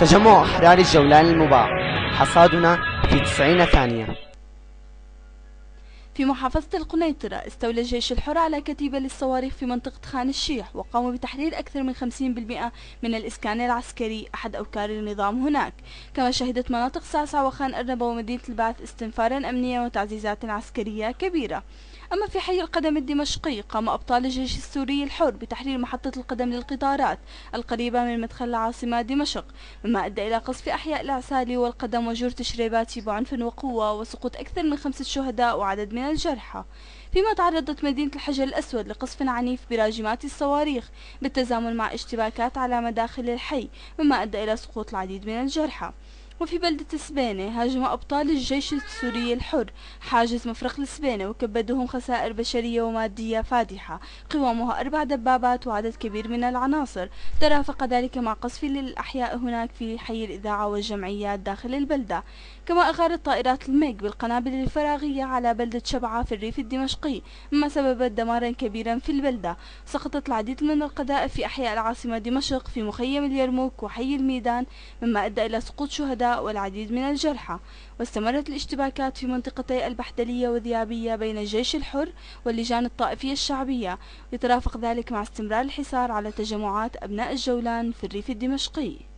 تجمع أحرار الجولان المباح، حصادنا في 90 ثانية. في محافظة القنيطرة استولى الجيش الحر على كتيبة للصواريخ في منطقة خان الشيح، وقاموا بتحرير أكثر من 50% من الإسكان العسكري أحد أوكار النظام هناك. كما شهدت مناطق صعصع وخان أرنبة ومدينة البعث استنفارا أمنيا وتعزيزات عسكرية كبيرة. أما في حي القدم الدمشقي قام أبطال الجيش السوري الحر بتحرير محطة القدم للقطارات القريبة من مدخل العاصمة دمشق، مما أدى إلى قصف أحياء العسالي والقدم وجور تشريباتي بعنف وقوة وسقوط أكثر من 5 شهداء وعدد من الجرحى. فيما تعرضت مدينة الحجر الأسود لقصف عنيف براجمات الصواريخ بالتزامن مع اشتباكات على مداخل الحي، مما أدى إلى سقوط العديد من الجرحى. وفي بلدة سبينة هاجم أبطال الجيش السوري الحر حاجز مفرق السبينة وكبدوهم خسائر بشرية ومادية فادحة قوامها 4 دبابات وعدد كبير من العناصر. ترافق ذلك مع قصف للأحياء هناك في حي الإذاعة والجمعيات داخل البلدة. كما أغارت طائرات الميج بالقنابل الفراغية على بلدة شبعة في الريف الدمشقي، مما سببت دمارا كبيرا في البلدة. سقطت العديد من القذائف في أحياء العاصمة دمشق في مخيم اليرموك وحي الميدان، مما أدى إلى سقوط شهداء والعديد من الجرحى. واستمرت الاشتباكات في منطقتي البحدلية وذيابية بين الجيش الحر واللجان الطائفية الشعبية، يترافق ذلك مع استمرار الحصار على تجمعات أبناء الجولان في الريف الدمشقي.